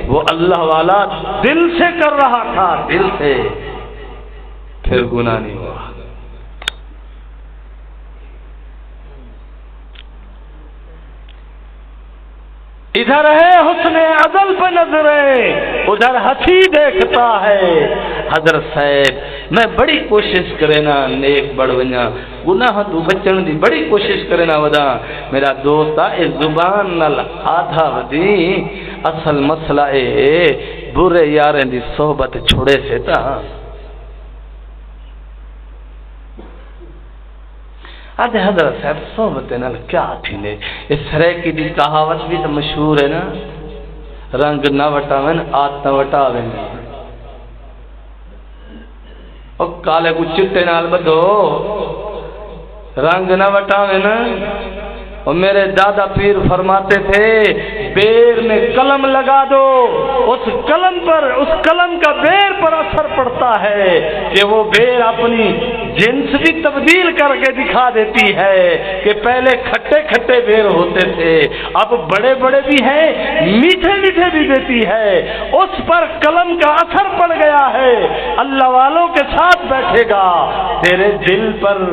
وہ اللہ والا دل سے کر رہا تھا، دل سے، پھر گناہ نہیں ہوا۔ ادھر ہے حسن عدل پہ نظریں، ادھر ہنسی دیکھتا ہے۔ حضرت صاحب میں بڑی کوشش کرے نا نیک بڑھ ونجا، گناہ تو بچن دی بڑی کوشش کرے نا ودا، میرا دوست اس زبان نال آدھا ودی، اصل مسئلہ اے برے یاریں دی صحبت چھوڑے سے تا۔ آدھے حضرت صاحب صحبت نال کیا تھی نے، اس سریکی دی کہاوت بھی تو مشہور ہے نا، رنگ نہ وٹاویں آت نہ وٹاویں، اور کالے کو چٹے نال بدھو، رنگ نہ وٹاویں نا۔ اور میرے دادا پیر فرماتے تھے بیر میں قلم لگا دو، اس قلم کا بیر پر اثر پڑتا ہے کہ وہ بیر اپنی جنس بھی تبدیل کر کے دکھا دیتی ہے کہ پہلے کھٹے کھٹے بیر ہوتے تھے، اب بڑے بڑے بھی ہیں، میٹھے میٹھے بھی دیتی ہے، اس پر قلم کا اثر پڑ گیا ہے۔ اللہ والوں کے ساتھ بیٹھے گا، تیرے دل پر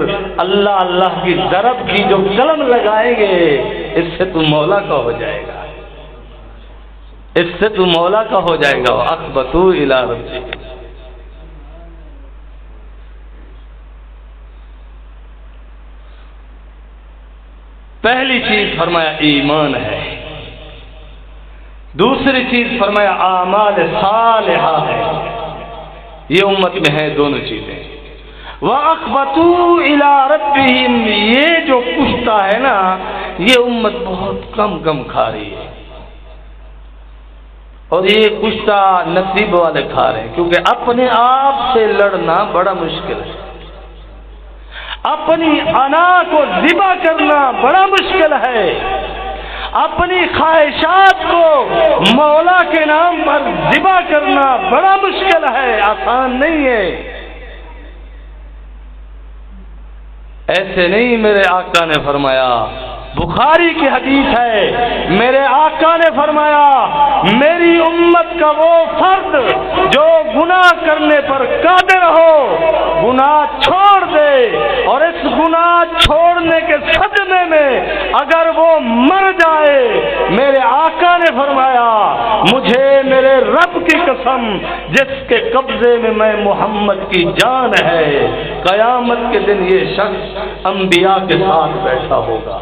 اللہ اللہ کی ضرب کی جو قلم لگائیں گے، اس سے تو مولا کا ہو جائے گا، اس سے تو مولا کا ہو جائے گا۔ اخبتو الی ربی، پہلی چیز فرمایا ایمان ہے، دوسری چیز فرمایا اعمال صالحہ ہے، یہ امت میں ہے دونوں چیزیں۔ وَأَخْبَتُوا إِلَىٰ رَبِّهِمْ، یہ جو پوچھتا ہے نا، یہ امت بہت کم کھا رہی ہے۔ اور یہ کشتہ نصیب والے کھا رہے ہیں، کیونکہ اپنے آپ سے لڑنا بڑا مشکل ہے، اپنی انا کو ذبح کرنا بڑا مشکل ہے، اپنی خواہشات کو مولا کے نام پر ذبح کرنا بڑا مشکل ہے، آسان نہیں ہے۔ ایسے نہیں میرے آقا نے فرمایا، بخاری کی حدیث ہے، میرے آقا نے فرمایا میری امت کا وہ فرد جو گناہ کرنے پر قادر ہو گناہ چھوڑ دے، اور اس گناہ چھوڑنے کے صدمے میں اگر وہ مر جائے، میرے آقا نے فرمایا مجھے میرے رب کی قسم جس کے قبضے میں محمد کی جان ہے، قیامت کے دن یہ شخص انبیاء کے ساتھ بیٹھا ہوگا۔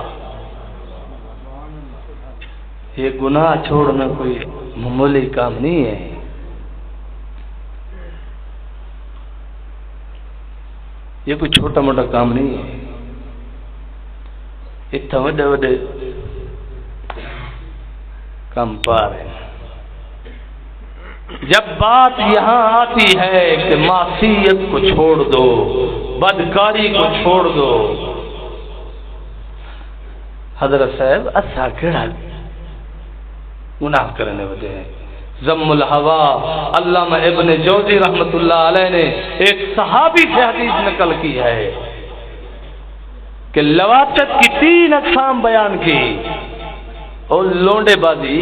یہ گناہ چھوڑنا کوئی معمولی کام نہیں ہے، یہ کوئی چھوٹا موٹا کام نہیں ہے، اتنا وڈے وڈے کام پار ہے۔ جب بات یہاں آتی ہے کہ معصیت کو چھوڑ دو، بدکاری کو چھوڑ دو، حضرت صاحب اسا کیڑا گناہ کرنے والے ہیں؟ ذم الہوا، علامہ ابن جوزی رحمت اللہ علیہ نے ایک صحابی سے حدیث نقل کی ہے کہ لواطت کی 3 اقسام بیان کی، اور لونڈے بازی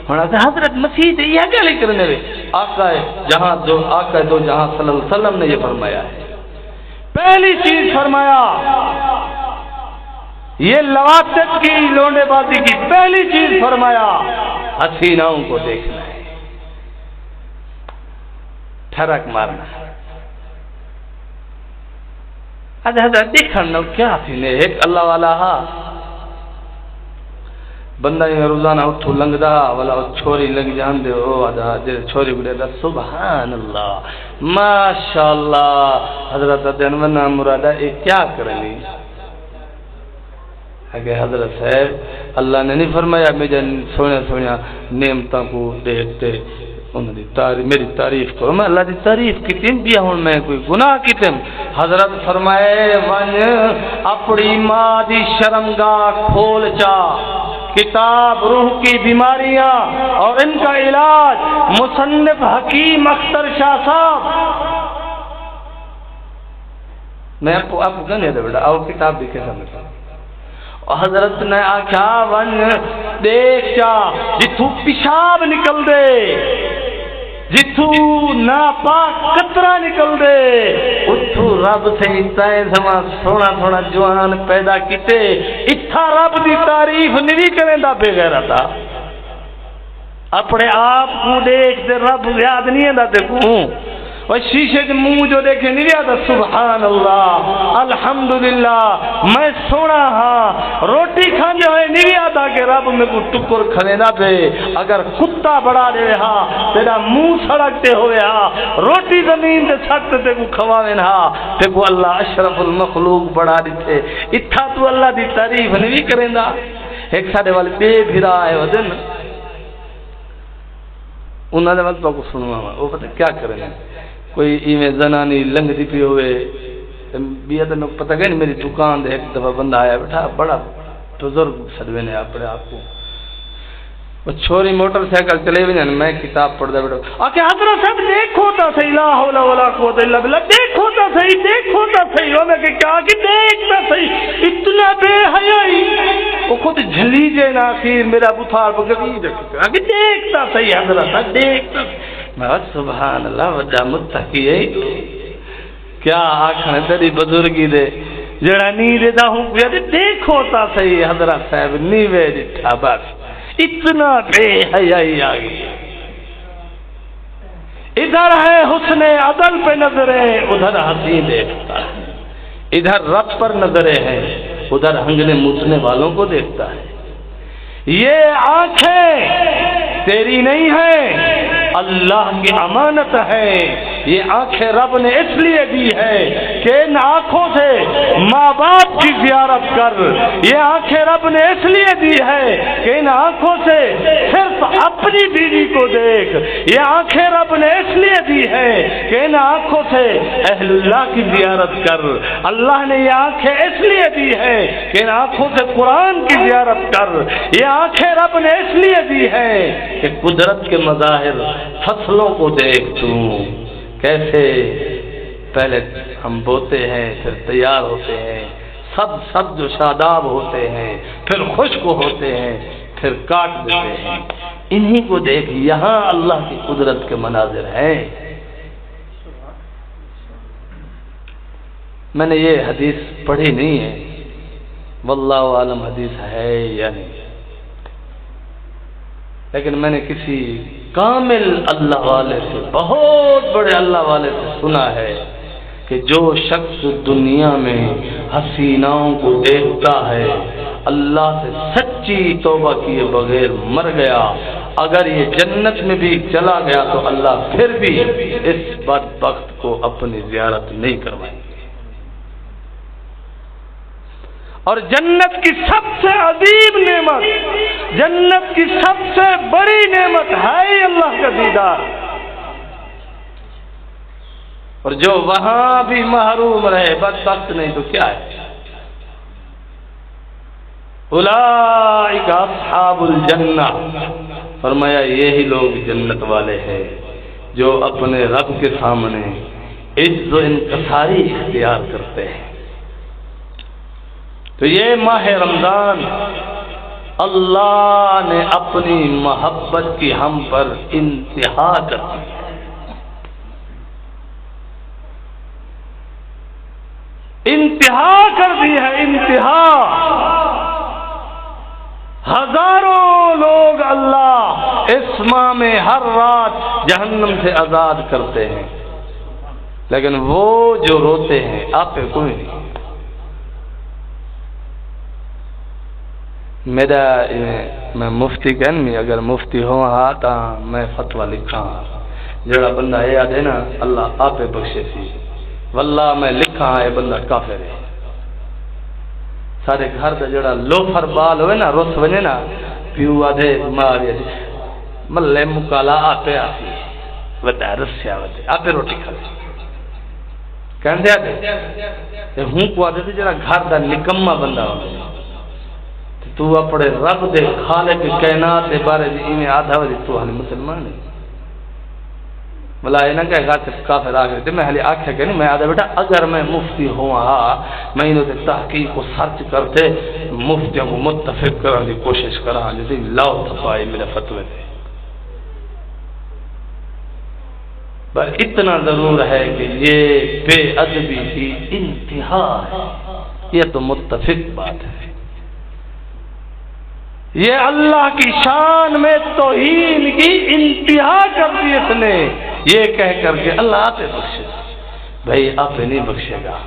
ہونا تھا۔ حضرت مسیح یہ گالی کرنے والے آقا دو جہاں صلی اللہ علیہ وسلم نے یہ فرمایا ہے۔ پہلی چیز فرمایا یہ لواطت کی لونڈے بازی کی پہلی چیز فرمایا حسیناؤں کو دیکھنا ہے، ٹھرک مارنا ہے۔ حضرت دیکھنا کیا تھی نے ایک اللہ والا ہا بندہ یہ روزانہ اٹھو لنگ دا والا چھوری لنگ جان دے او ادا جے چھوری گڑے دا سبحان اللہ ماشاءاللہ حضرت دنونا مرادہ یہ کیا کرنی؟ کہ حضرت صاحب اللہ نے نہیں فرمایا مجھے سونے نعمتوں کو دیکھتے میری تعریف کرو، میں اللہ دی تعریف کیتیم بھی ہوں، میں کوئی گناہ کیتیم؟ حضرت فرمائے ون اپنی ماں دی شرمگاہ کھول چا، کتاب روح کی بیماریاں اور ان کا علاج، مصنف حکیم اختر شاہ صاحب، میں آپ کو کہنے دے بیٹا آؤ کتاب بھی کیسا میں حضرت نے آکھا ون دیکھ چا جتھو پیشاب نکل دے، جتھو ناپاک قطرہ نکل دے، اتھو رب سے اتائے سما سونا سونا جوان پیدا کیتے، اتھا رب دی تعریف نہیں کریں دا بے غیرتا، اپنے آپ کو دیکھ دے رب یاد نہیں ہے دا دیکھوں، اور شیشے کے منہ جو دیکھے نہیں رہا تھا سبحان اللہ الحمدللہ میں سونا ہاں، روٹی کھانے ہوئے نہیں رہا تھا کہ رب میں کو ٹکر کھلے نہ پہ، اگر کتا بڑھا دے ہاں تیرا منہ سڑکتے ہوئے ہاں، روٹی زمین دے سکتے تے کو کھواوے ہاں تے کو اللہ اشرف المخلوق بڑھا دیتے، اتھا تو اللہ دی تعریف نہیں کریں دا۔ ایک ساڑے والے بے بھیرا آئے ہو دن انہوں نے وقت کو سنوا وہ پتہ کیا کریں کوئی ایویں زنانی لنگ دی پی ہوئے بیعت میں پتہ گئے نہیں، میری دکان دے ایک دفعہ بندہ آیا بیٹھا بڑا بزرگ سدوے نے اپنے آپ کو، وہ چھوری موٹر سائیکل چلے ہوئے ہیں، میں کتاب پڑھ دا بیٹھا آکے حضرت صاحب دیکھو تا صحیح لا حول ولا قوت الا باللہ، دیکھو تا صحیح دیکھو تا صحیح، وہ میں کہ کیا کہ دیکھتا صحیح اتنا بے حیائی، وہ خود جھلی جے نا آخیر میرا بطھار بگری رکھتا آکے دیکھتا صحیح حضرت دیکھتا میں سبحان اللہ وجہ متقی ہے کیا آکھنے تیری بزرگی دے جڑا نہیں دے دا ہوں کیا دیکھو تا صحیح حضرت صاحب نیوے جٹھا بس اتنا بے حیائی آگئی، ادھر ہے حسن عدل پہ نظریں ادھر ہنسی دیکھتا ہے، ادھر رب پر نظریں ہیں ادھر ہنگنے موسنے والوں کو دیکھتا ہے۔ یہ آنکھیں تیری نہیں ہیں اللہ کی امانت ہے، یہ آنکھیں رب نے اس لیے دی ہے کہ ان آنکھوں سے ماں باپ کی زیارت کر، یہ آنکھیں رب نے اس لیے دی ہے کہ ان آنکھوں سے صرف اپنی بیوی کو دیکھ، یہ آنکھیں رب نے اس لیے دی ہے کہ ان آنکھوں سے اہل اللہ کی زیارت کر، اللہ نے یہ آنکھیں اس لیے دی ہے کہ ان آنکھوں سے قرآن کی زیارت کر، یہ آنکھیں رب نے اس لیے دی ہے کہ قدرت کے مظاہر، فصلوں کو دیکھ تو کیسے پہلے ہم بوتے ہیں پھر تیار ہوتے ہیں، سب جو شاداب ہوتے ہیں پھر خشک ہوتے ہیں پھر کاٹ دیتے ہیں، انہی کو دیکھ، یہاں اللہ کی قدرت کے مناظر ہیں۔ میں نے یہ حدیث پڑھی نہیں ہے، واللہ عالم حدیث ہے یا نہیں، لیکن میں نے کسی کامل اللہ والے سے، بہت بڑے اللہ والے سے سنا ہے کہ جو شخص دنیا میں حسیناؤں کو دیکھتا ہے، اللہ سے سچی توبہ کیے بغیر مر گیا، اگر یہ جنت میں بھی چلا گیا تو اللہ پھر بھی اس بدبخت کو اپنی زیارت نہیں کروائے گے۔ اور جنت کی سب سے عظیم نعمت، جنت کی سب سے بڑی نعمت ہے اللہ کا دیدار، اور جو وہاں بھی محروم رہے بدبخت نہیں تو کیا ہے؟ اولئک اصحاب الجنہ، فرمایا یہی لوگ جنت والے ہیں جو اپنے رب کے سامنے عز و انکساری اختیار کرتے ہیں۔ تو یہ ماہ رمضان اللہ نے اپنی محبت کی ہم پر انتہا کر دی ہے، انتہا کر دی ہے، انتہا۔ ہزاروں لوگ اللہ اس ماہ میں ہر رات جہنم سے آزاد کرتے ہیں، لیکن وہ جو روتے ہیں آپ پہ کوئی نہیں۔ میرا میں مفتی کہنی، اگر مفتی ہو ہاں تو میں فتویٰ لکھا جڑا بندہ یہ آدھے نا اللہ آپ بخشے سی، واللہ میں لکھا یہ بندہ کافر ہے۔ سارے گھر دا جڑا لوفر بال ہوئے نا رس ونے نا پیو آدھے مارے ملے مکالا آپ آسی ودا رسیا ودے آپ روٹی کھا کہندے آدھے ہوں کو آدھے جڑا گھر دا نکمہ بندہ ہوئے تو اپنے رب دے خالق کائنات دے بارے دی ایویں آدھا وجہ تو حالی مسلمان ہے، ملا یہ نہ کہے گا کافر آگے تھے، میں حالی آکھے کہ نہیں، میں آدھا بیٹا اگر میں مفتی ہوا میں انہوں نے تحقیق کو سرچ کرتے مفتیوں کو متفق کرنے کی کوشش کرا جیسے لاؤ تھپائی میرے فتوے تھے، پر اتنا ضرور ہے کہ یہ بے ادبی کی انتہا ہے، یہ تو متفق بات ہے، یہ اللہ کی شان میں توہین کی انتہا کر دی اس نے، یہ کہہ کر کے اللہ آپ بخشے، بھائی آپ نہیں بخشے گا،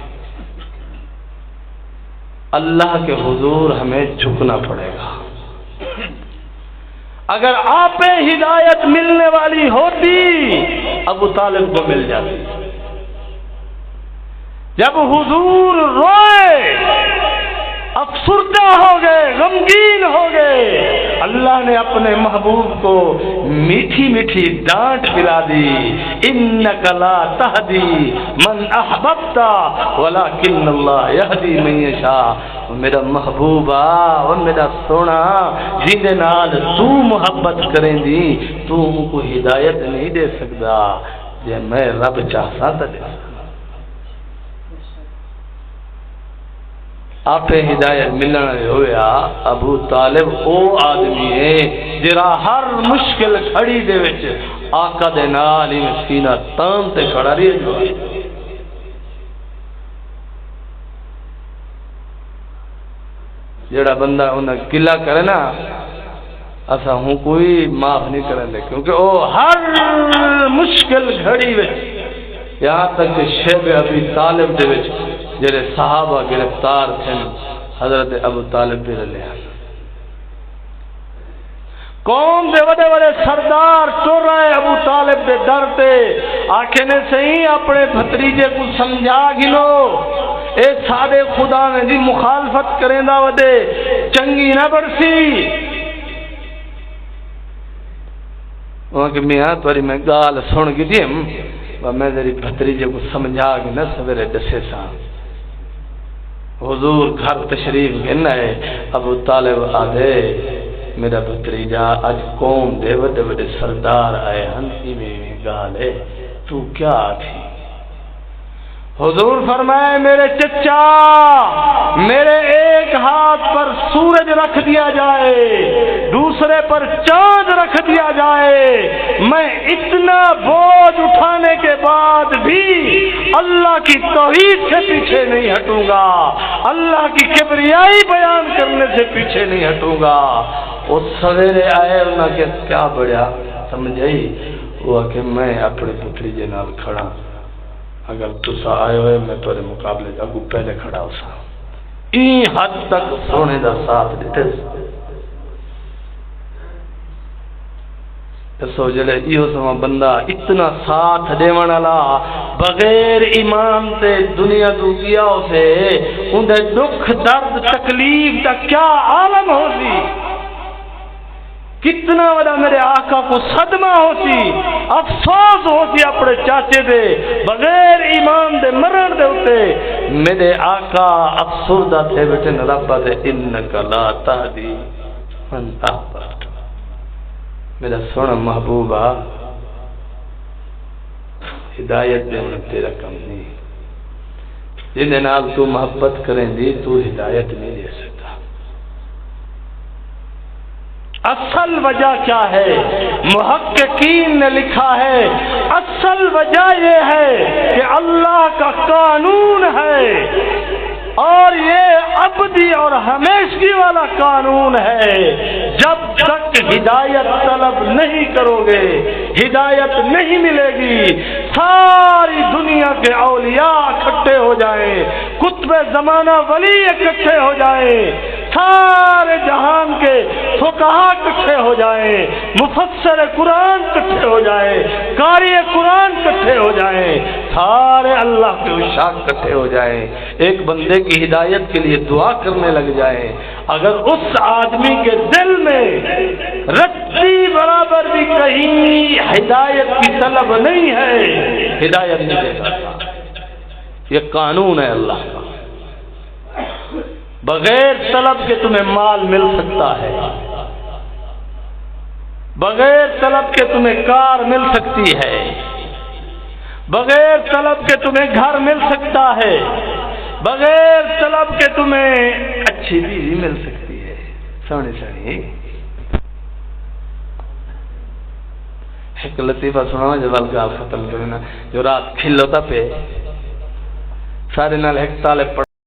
اللہ کے حضور ہمیں جھکنا پڑے گا۔ اگر آپ ہدایت ملنے والی ہوتی ابو طالب کو مل جاتی، جب حضور روئے افسردہ ہو گئے، غمگین ہو گئے، اللہ نے اپنے محبوب کو میٹھی میٹھی ڈانٹ پلا دی، انک لا تہدی من احببت ولکن اللہ یہدی من یشاء، میرا محبوبہ اور میرا سونا جیندے نال تو محبت کریں دی تو ان کو ہدایت نہیں دے سکتا، جے میں رب چاہتا تو دے سکتا۔ آپ ہدایت ملنا ہویا ابو طالب او آدمی ہے جرا ہر مشکل کھڑی دے وچ آقا دے نال ہی سینہ تان تے کھڑا رہی جو جڑا بندہ انہاں گلا کرے نا اسا ہوں کوئی معاف نہیں کرن دے، کیونکہ او ہر مشکل گھڑی وچ یہاں تک کہ شیب ابی طالب دے وچ جڑے صحابہ گرفتار تھے حضرت ابو طالب بھی رلے قوم دے وڈے وڈے سردار ٹر رہے ابو طالب دے در تے آکھے نے صحیح اپنے بھتریجے کو سمجھا گلو اے سادے خدا نے دی مخالفت کریں دا ودے چنگی نہ برسی وہاں کہ میاں توری میں گال سن گی دیم میں تیری بھتریجے کو سمجھا گی نہ سویرے دسے سا حضور گھر تشریف گھن ہے ابو طالب آدھے میرا بھتریجا اج قوم دے وڈے وڈے سردار آئے ہنسی میں گالے تو کیا تھی حضور فرمائے میرے چچا میرے ایک ہاتھ پر سورج رکھ دیا جائے دوسرے پر چاند رکھ دیا جائے میں اتنا بوجھ اٹھانے کے بعد بھی اللہ کی توحید سے پیچھے نہیں ہٹوں گا اللہ کی کبریائی بیان کرنے سے پیچھے نہیں ہٹوں گا وہ سویرے آئے انہوں نے کیا بڑھیا سمجھائی وہ کہ میں اپنے بھتریجے نال کھڑا اگر تسا آئے ہوئے میں تورے مقابلے اگو پہلے کھڑا ہو سا این حد تک سونے دا ساتھ دیتے سو جلے ایہو سما بندہ اتنا ساتھ دیوان اللہ بغیر ایمان تے دنیا دو گیا اسے اندھے دکھ درد تکلیف دا کیا عالم ہو سی کتنا بڑا میرے آقا کو صدمہ ہوتی افسوس ہوتی اپنے چاچے دے بغیر ایمان دے مرن دے ہوتے میرے آقا افسردہ تھے بیٹے ربا دے انکا لا تہدی من احببت میرا سونا محبوبہ ہدایت دے انہیں تیرا کم نہیں جنہیں نال تو محبت کریں دی تو ہدایت نہیں دے سکتا اصل وجہ کیا ہے محققین نے لکھا ہے اصل وجہ یہ ہے کہ اللہ کا قانون ہے اور یہ ابدی اور ہمیشگی والا قانون ہے جب تک ہدایت طلب نہیں کرو گے ہدایت نہیں ملے گی ساری دنیا کے اولیاء اکٹھے ہو جائیں قطب زمانہ ولی اکٹھے ہو جائیں سارے جہان کے فقہاء اکٹھے ہو جائیں مفسر قرآن اکٹھے ہو جائیں قاری قرآن اکٹھے ہو جائیں سارے اللہ کے عشاق اکٹھے ہو جائیں ایک بندے کی ہدایت کے لیے دعا کرنے لگ جائیں اگر اس آدمی کے دل میں رتی برابر بھی کہیں ہدایت کی طلب نہیں ہے ہدایت نہیں دے سکتا یہ قانون ہے اللہ کا بغیر طلب کے تمہیں مال مل سکتا ہے بغیر طلب کے تمہیں کار مل سکتی ہے بغیر طلب کے تمہیں گھر مل سکتا ہے بغیر طلب کے تمہیں اچھی بیوی مل سکتی ہے سونی سونی ایک لطیفہ سنا جب الگال ختم کرنا جو رات کھلوتا پہ سارے نال ایک تالے پڑ